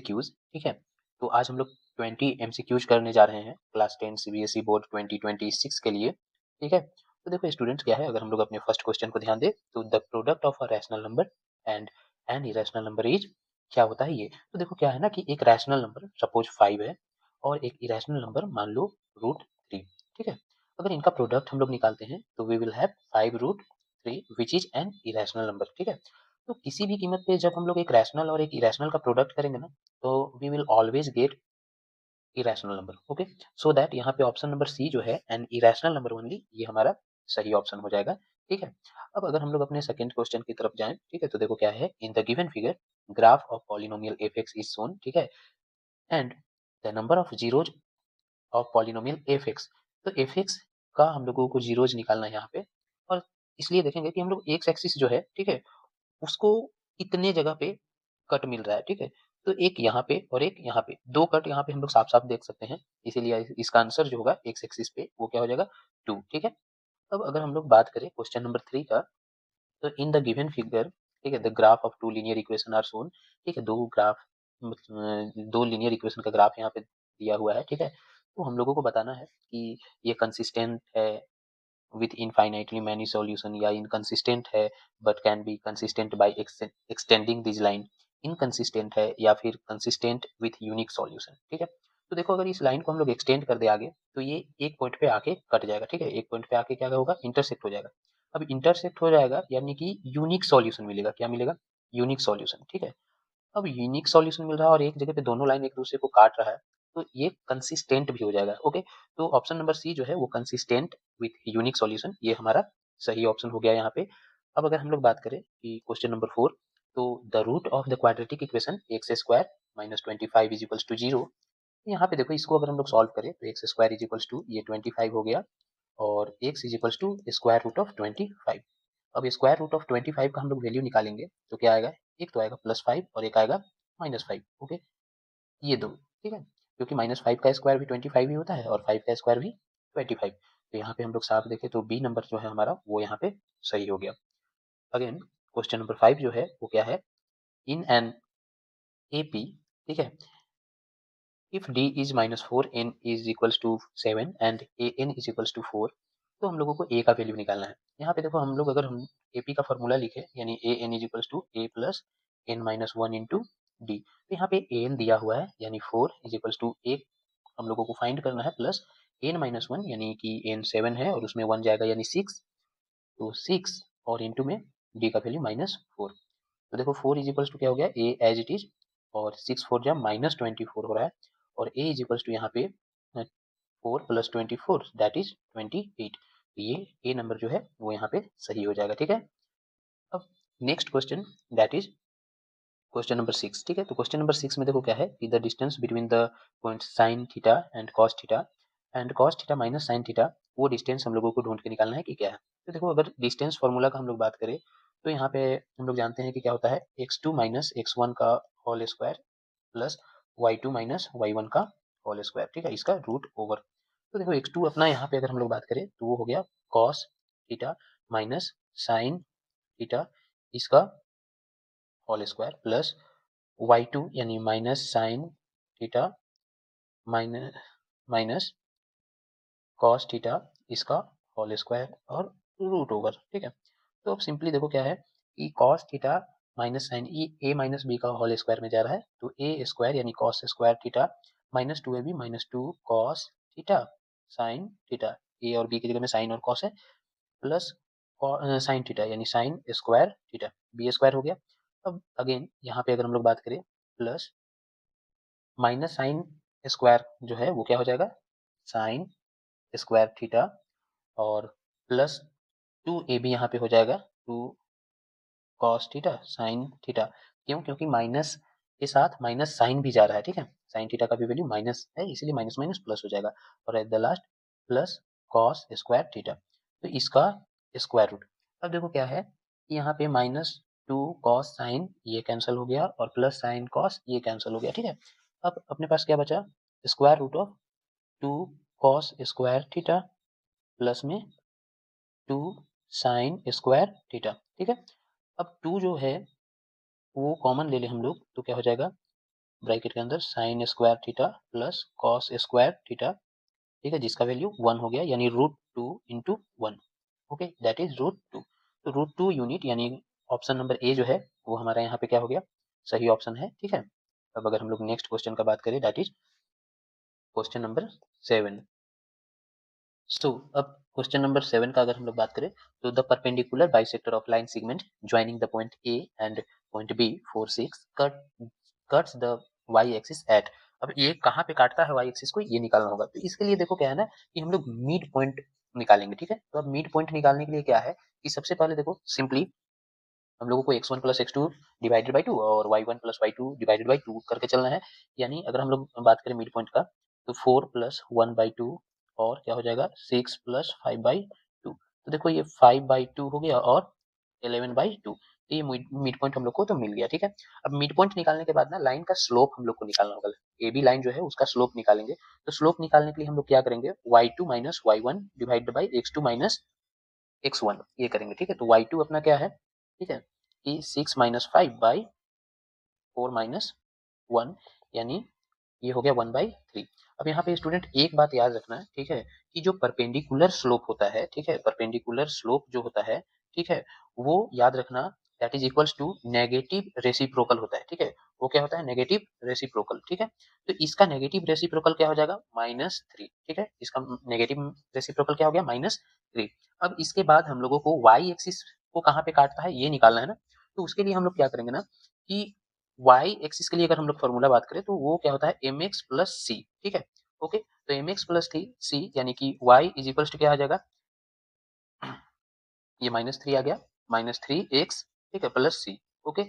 MCQs, ठीक है। तो आज हम लोग 20 एमसीक्यूज करने जा रहे हैं क्लास 10 सीबीएसई बोर्ड 2026 के लिए, ठीक है। तो देखो स्टूडेंट्स, क्या है, अगर हम लोग अपने फर्स्ट क्वेश्चन को ध्यान दें तो the product of a rational number and N irrational number is, क्या होता है ये। तो देखो क्या है ना कि एक रैशनल नंबर सपोज 5 है और एक इरेशनल नंबर मान लो √3, ठीक है। अगर इनका प्रोडक्ट हम लोग निकालते हैं तो we will have 5√3 which is an irrational number, ठीक है। तो किसी भी कीमत पे जब हम लोग एक रैशनल और एक इरेशनल का प्रोडक्ट करेंगे ना, तो we will always get irrational number, okay. So that यहाँ पे ऑप्शन नंबर सी जो है एन इरेशनल नंबर ओनली, ये हमारा सही ऑप्शन हो जाएगा, ठीक है। अब अगर हम लोग अपने सेकंड क्वेश्चन की तरफ जाएं, ठीक है, तो देखो क्या है, in the given figure graph of polynomial F x is shown, ठीक है, and the number of zeros of polynomial F x. तो एफ एक्स का हम लोगों को जीरोज निकालना है यहाँ पे, और इसलिए देखेंगे कि हम लोग एक्स एक्सिस जो है, ठीक है, उसको इतने जगह पे कट मिल रहा है, ठीक है। तो एक यहाँ पे और एक यहाँ पे, दो कट यहाँ पे हम लोग साफ साफ देख सकते हैं, इसीलिए इसका आंसर जो होगा एक्स एक्सिस पे वो क्या हो जाएगा 2, ठीक है। अब अगर हम लोग बात करें क्वेश्चन नंबर 3 का, तो इन द गिवन फिगर, ठीक है, the graph of two linear equation are shown, ठीक है, दो लीनियर इक्वेशन का ग्राफ यहाँ पे दिया हुआ है, ठीक है। तो हम लोगों को बताना है कि ये कंसिस्टेंट है with infinitely many solution, या inconsistent है but can be consistent by extending this line, inconsistent है या फिर consistent with unique solution, ठीक है। तो देखो अगर इस लाइन को हम लोग एक्सटेंड कर दे आगे, तो ये एक पॉइंट पे आके कट जाएगा, ठीक है, एक पॉइंट पे आके क्या होगा, इंटरसेक्ट हो जाएगा। अब इंटरसेक्ट हो जाएगा यानी कि यूनिक सॉल्यूशन मिलेगा, क्या मिलेगा, यूनिक सॉल्यूशन, ठीक है। अब यूनिक सॉल्यूशन मिल रहा है और एक जगह पे दोनों लाइन एक दूसरे को काट रहा है, तो ये कंसिस्टेंट भी हो जाएगा, ओके। तो ऑप्शन नंबर सी जो है वो कंसिस्टेंट विथ यूनिक सॉल्यूशन, ये हमारा सही ऑप्शन हो गया यहाँ पे। अब अगर हम लोग बात करें कि क्वेश्चन नंबर 4, तो the root of the quadratic equation x square minus 25 is equals to 0। यहाँ पे देखो इसको अगर हम लोग सॉल्व करें तो x square is equals to ये 25 हो गया, और x is equals to square root of 25। अब स्क्वायर रूट ऑफ 25 का हम लोग वैल्यू निकालेंगे तो क्या आएगा, एक तो आएगा +5 और एक आएगा -5, ओके, ये दो, ठीक है, क्योंकि -5 का स्क्वायर भी 25 ही होता है और 5 का स्क्वायर भी 25। तो यहाँ पे हम लोग साफ देखें तो बी नंबर जो है हमारा वो यहाँ पे सही हो गया। अगेन क्वेश्चन नंबर 5 जो है वो क्या है, इन एन एपी, ठीक है, if d is -4 n is equals to 7 and an is equals to 4, तो हम लोगों को a का वैल्यू निकालना है। यहाँ पे देखो हम लोग अगर हम ap का फॉर्मूला लिखे यानी an is equals to a plus n minus 1 into d, तो यहाँ पे an दिया हुआ है यानी 4 is equals to a हम लोगों को फाइंड करना है, प्लस n minus 1 यानी कि n 7 है और उसमें 1 जाएगा यानी 6, तो 6 और इंटू में d का वैल्यू -4। तो देखो 4 इज इक्वल्स टू क्या हो गया, a एज इट इज, और 6 4 जा -24 हो रहा है, और a इज इक्वल्स टू यहाँ पे 4 + 24 दैट इज 28। ये ए नंबर जो है वो यहाँ पे सही हो जाएगा, ठीक है। अब next question that is question number 6, ठीक है। तो क्वेश्चन नंबर 6 में देखो क्या है कि the distance between the point sine theta and cos theta minus sine theta, वो डिस्टेंस हम लोगों को ढूंढ के निकालना है कि क्या है। तो देखो अगर डिस्टेंस फॉर्मूला का हम लोग बात करें तो यहाँ पे हम लोग जानते हैं कि क्या होता है, x2 माइनस x1 का whole square plus y2 minus y1 का होल स्क्वायर, ठीक है, इसका रूट ओवर। तो देखो x2 अपना यहाँ पे अगर हम लोग बात करें तो वो हो गया cos theta minus sine theta, इसका होल स्क्वायर प्लस y2 यानी minus sine theta minus minus cos theta, इसका होल स्क्वायर और रूट ओवर, ठीक है। तो अब सिंपली देखो क्या है कि cos theta minus sine A minus B का होल स्क्वायर में जा रहा है, तो ए स्क्वायर यानी cos square theta minus 2ab minus 2 cos theta sine theta, A और बी की जगह में साइन और कॉस है, प्लस साइन थीटा यानी sine square theta, b square हो गया। अब अगेन यहाँ पे अगर हम लोग बात करें, प्लस माइनस साइन स्क्वायर जो है वो क्या हो जाएगा, साइन स्क्वायर थीटा, और प्लस 2ab यहाँ पे हो जाएगा 2 कॉस थीटा साइन थीटा। क्यों, क्योंकि माइनस के साथ माइनस साइन भी जा रहा है, ठीक है, साइन थीटा का भी वैल्यू माइनस है इसलिए माइनस माइनस प्लस हो जाएगा, और at the last plus cos square theta, तो इसका स्क्वायर रूट। अब देखो क्या है कि यहाँ पे -2 कॉस साइन ये कैंसिल हो गया और प्लस साइन कॉस ये कैंसिल हो गया, ठीक है। अब अपने पास क्या बचा, square root of 2 cos square theta plus में 2 साइन स्क्वायर थीटा, ठीक है। अब 2 जो है वो कॉमन ले ले हम लोग तो क्या हो जाएगा, ब्रैकेट के अंदर sign square theta plus cos square theta, ठीक है, जिसका वैल्यू 1 हो गया, यानी √2 इंटू 1, ओके, दैट इज √2। तो √2 यूनिट यानी ऑप्शन नंबर ए जो है वो हमारा यहाँ पे क्या हो गया, सही ऑप्शन है, ठीक है। अब अगर हम लोग नेक्स्ट क्वेश्चन का बात करें, दैट इज क्वेश्चन नंबर 7। सो अब क्वेश्चन नंबर 7 का अगर हम लोग बात करें, तो the perpendicular bisector of line segment joining the point A and point B 4 6 cuts the y axis at. अब ये कहाँ पे काटता है वाई एक्सिस को, ये निकालना होगा। तो इसके लिए देखो क्या है ना कि हम लोग मिड पॉइंट निकालेंगे, ठीक है। तो अब मिड पॉइंट निकालने के लिए क्या है कि सबसे पहले देखो सिंपली हम लोगों को x1 plus x2 divided by 2 और y1 plus y2 divided by 2 करके चलना है। यानी अगर हम लोग बात करें मिड पॉइंट का, तो 4 प्लस 1 बाई 2 और क्या हो जाएगा 6 प्लस 5 बाई 2। तो देखो ये 5 बाई 2 हो गया और 11 बाई 2। तो ये मिड पॉइंट हम लोग को तो मिल गया, ठीक है। अब मिड पॉइंट निकालने के बाद ना लाइन का स्लोप हम लोग को निकालना होगा। ए बी लाइन जो है उसका स्लोप निकालेंगे। तो स्लोप निकालने के लिए हम लोग क्या करेंगे, y2 minus y1 divided by x2 minus x1 ये करेंगे, ठीक है। तो y2 अपना क्या है, ठीक है, कि 6 माइनस 5 बाई 4 माइनस 1, यानी ये हो गया 1/3। अब यहाँ पे स्टूडेंट एक बात याद रखना है, ठीक है, कि जो परपेंडिकुलर स्लोप होता है, ठीक है, परपेंडिकुलर स्लोप जो होता है, ठीक है, वो याद रखना that is equals to negative reciprocal होता है, ठीक है। वो क्या होता है, नेगेटिव रेसिप्रोकल, ठीक है। तो इसका नेगेटिव रेसिप्रोकल क्या हो जाएगा, -3, ठीक है। इसका नेगेटिव रेसिप्रोकल क्या हो गया, -3। अब इसके बाद हम लोगों को वाई एक्सिस को कहाँ पे काटता है ये निकालना है ना। तो उसके लिए हम लोग क्या करेंगे ना कि वाई एक्सिस के लिए अगर हम लोग फॉर्मूला बात करें तो वो क्या होता है mx प्लस सी, ठीक है, ओके। तो mx प्लस सी यानी कि y इज इक्वल्स टू क्या आ जाएगा, ये -3 आ गया, -3x, ठीक है, प्लस सी, ओके।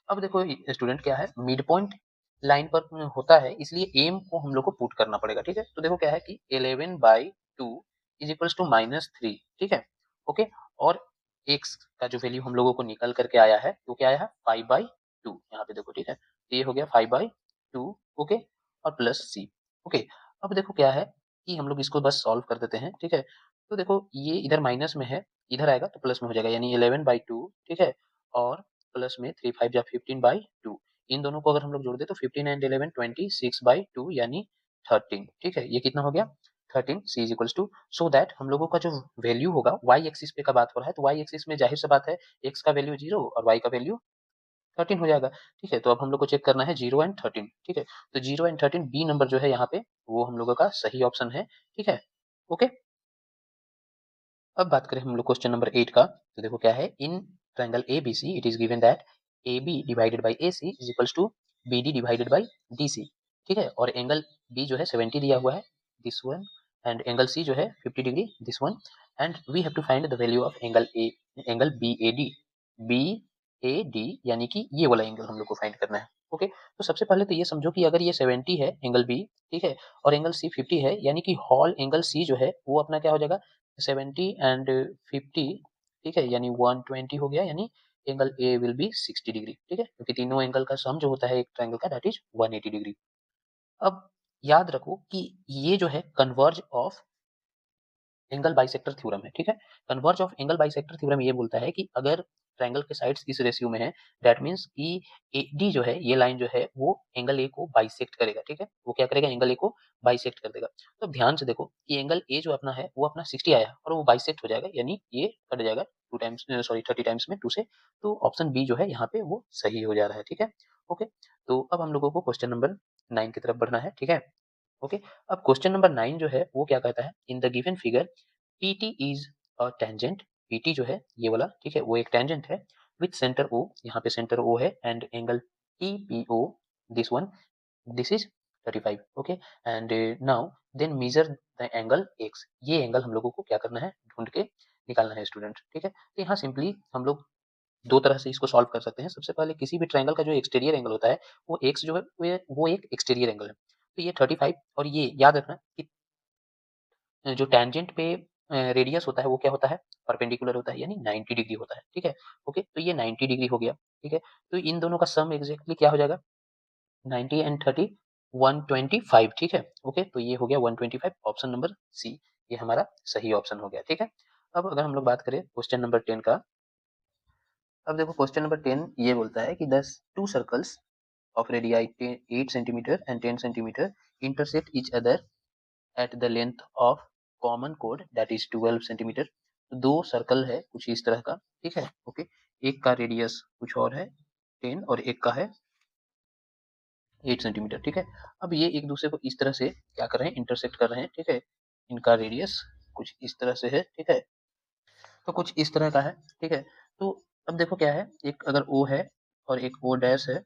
अब देखो स्टूडेंट क्या है, मिड पॉइंट लाइन पर होता है, इसलिए एम को हम लोग को पुट करना पड़ेगा, ठीक है। तो देखो क्या है कि 11/2 इज इक्वल्स टू -3, ठीक है, ओके। और x का जो वैल्यू हम लोगों को निकल करके आया है वो क्या आया है 5/2, यहाँ पे देखो, ठीक है। तो ये हो गया 5/2, ओके, और प्लस सी, ओके। अब देखो क्या है कि हम लोग इसको बस सॉल्व कर देते हैं, ठीक है। तो देखो ये इधर माइनस में है, इधर आएगा तो प्लस में हो जाएगा, यानी 11/2, ठीक है, और प्लस में 3 5 जा 15/2। इन दोनों को अगर हम लोग जोड़ दे तो 15 एंड 11 26/2 यानी 13, ठीक है। ये कितना हो गया 13, c is equals to, so that हम लोगों का जो वैल्यू होगा y एक्सिस पे का बात हो रहा है, तो y एक्सिस में जाहिर सी बात है x का वैल्यू 0 और y का वैल्यू 13 हो जाएगा, ठीक है। तो अब हम लोग को चेक करना है 0 एंड 13, ठीक है। तो 0 एंड 13 बी नंबर जो है यहाँ पे वो हम लोगों का सही ऑप्शन है, ठीक है, ओके। अब बात करें हम लोग क्वेश्चन नंबर 8 का, तो देखो क्या है, in triangle ABC it is given that AB divided by AC is equals to BD divided by DC, ठीक है। और एंगल B जो है 70 दिया हुआ है, this one, and angle C जो है 50 degree, this one, and we have to find the value of angle BAD यानी कि ये वाला एंगल हम लोग को फाइंड करना है, ओके। तो सबसे पहले तो ये समझो कि अगर ये 70 है एंगल B, ठीक है, और एंगल C 50 है, यानी कि हॉल एंगल C जो है वो अपना क्या हो जाएगा 70 एंड 50, ठीक है, यानी 120 हो गया, यानी angle A will be 60 degree, ठीक है, क्योंकि तीनों एंगल का सम जो होता है एक ट्रायंगल का दैट इज 180 डिग्री। अब याद रखो कि ये जो है converse of angle bisector theorem है, ठीक है। Converse of angle bisector theorem ये बोलता है कि अगर ट्रायंगल के साइड्स इस रेशियो में है, दैट मींस कि एडी जो है ये लाइन जो है वो एंगल ए को बाइसेक्ट करेगा, ठीक है। वो क्या करेगा, एंगल ए को बाइसेक्ट कर देगा। तो ध्यान से देखो कि एंगल ए जो अपना है वो अपना 60 आया और वो बाइसेक्ट हो जाएगा, यानी ये कट जाएगा 2 टाइम्स, सॉरी 30 टाइम्स में 2 से। तो ऑप्शन बी जो है यहाँ पे वो सही हो जा रहा है, ठीक है, ओके। तो अब हम लोगों को क्वेश्चन नंबर 9 की तरफ बढ़ना है, ठीक है, ओके। अब क्वेश्चन नंबर 9 जो है वो क्या कहता है, in the given figure PT is a tangent, PT जो है ये वाला, ठीक है, वो एक टेंजेंट है विथ सेंटर O, यहाँ पे सेंटर O है, and angle TPO, this one, this is 35, okay. And now then measure the angle X, ये एंगल हम लोगों को क्या करना है, ढूंढ के निकालना है स्टूडेंट, ठीक है। तो यहाँ सिंपली हम लोग दो तरह से इसको सॉल्व कर सकते हैं। सबसे पहले किसी भी ट्रायंगल का जो एक्सटीरियर एंगल होता है वो एक्स जो है वो एक एक्सटीरियर एंगल है। तो ये 35, और ये याद रखना कि जो टेंजेंट पे रेडियस होता है वो क्या होता है, परपेंडिकुलर होता है, यानी 90 डिग्री होता है, ठीक है, ओके। तो ये 90 डिग्री हो गया, ठीक है। तो इन दोनों का सम एग्जैक्टली क्या हो जाएगा, 90 एंड 30 125, ठीक है, ओके। तो ये हो गया 125, ऑप्शन नंबर सी ये हमारा सही ऑप्शन हो गया, ठीक है। अब अगर हम लोग बात करें क्वेश्चन नंबर 10 का, अब देखो क्वेश्चन नंबर 10 ये बोलता है कि 10 2 circles of radii 8 centimeter and 10 centimeter intersect each other at the length of common chord that is 12 centimeter। दो सर्कल है कुछ इस तरह का, ठीक है, ओके। एक का रेडियस कुछ और है 10 और एक का है 8 सेंटीमीटर, ठीक है। अब ये एक दूसरे को इस तरह से क्या कर रहे हैं, इंटरसेक्ट कर रहे हैं, ठीक है। इनका रेडियस कुछ इस तरह से है, ठीक है, तो कुछ इस तरह का है, ठीक है। तो अब देखो क्या है, एक अगर ओ है और एक ओ डैश है,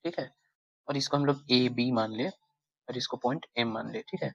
ठीक है, और इसको हम लोग ए बी मान ले और इसको पॉइंट एम मान ले, ठीक है।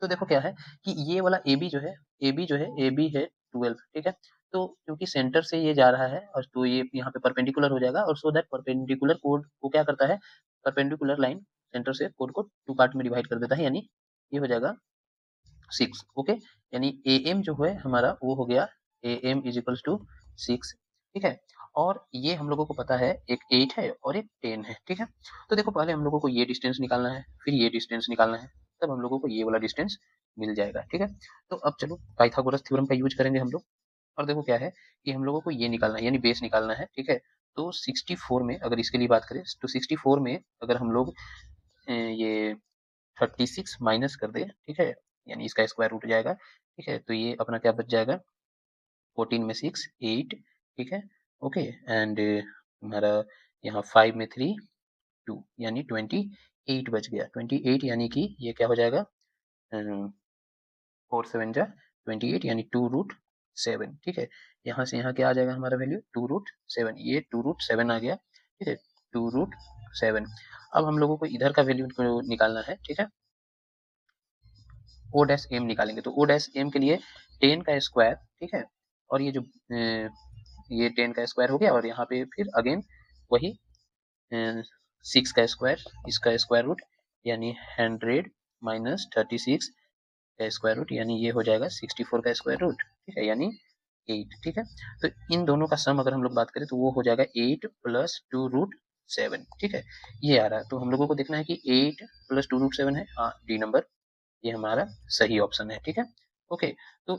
तो देखो क्या है कि ये वाला ए बी जो है, ए बी जो है, ए बी है 12, ठीक है। तो क्योंकि सेंटर से ये जा रहा है और तो ये यहाँ पे परपेंडिकुलर हो जाएगा, और सो दैट परपेंडिकुलर कोड को क्या करता है, परपेंडिकुलर लाइन सेंटर से कोड को 2 पार्ट में डिवाइड कर देता है, यानी ये हो जाएगा 6, ओके। यानी ए एम जो है हमारा वो हो गया A M is equals to 6, ठीक है। और ये हम लोगों को पता है एक 8 है और एक 10 है, ठीक है। तो देखो पहले हम लोगों को ये डिस्टेंस निकालना है, फिर ये डिस्टेंस निकालना है, तब हम लोगों को ये वाला डिस्टेंस मिल जाएगा, ठीक है। तो अब चलो पाइथागोरस थ्योरम का यूज करेंगे हम लोग, और देखो क्या है कि हम लोगों को ये निकालना है, यानी बेस निकालना है, ठीक है। तो 64 में अगर इसके लिए बात करें तो 64 में अगर हम लोग ये 36 माइनस कर दे, ठीक है, यानी इसका स्क्वायर रूट जाएगा, ठीक है। तो ये अपना क्या बच जाएगा, 14 में 6 8, ठीक है, ओके। एंड हमारा यहाँ 5 में 3 2, यानी 28 बच गया, 28 यानी कि ये क्या हो जाएगा, 4 7 जा 28 यानी 2√7, ठीक है। यहाँ से यहाँ क्या आ जाएगा हमारा वैल्यू 2√7, ये 2√7 आ गया, ठीक है, 2√7। अब हम लोगों को इधर का वैल्यू निकालना है, ठीक है, ओ डैश एम निकालेंगे। तो ओ डैश एम के लिए 10 का स्क्वायर, ठीक है, और ये जो ये 10 का स्क्वायर हो गया, और यहाँ पे फिर अगेन वही 6 का स्क्वायर, इसका स्क्वायर रूट, यानी 100 माइनस 36 का स्क्वायर रूट, यानी ये हो जाएगा 64 का स्क्वायर रूट, ठीक है, यानी 8, ठीक है। तो इन दोनों का सम अगर हम लोग बात करें तो वो हो जाएगा 8 प्लस 2√7, ठीक है, ये आ रहा है। तो हम लोगों को देखना है कि 8 प्लस 2√7 है, हाँ डी नंबर ये हमारा सही ऑप्शन है, ठीक है, ओके। तो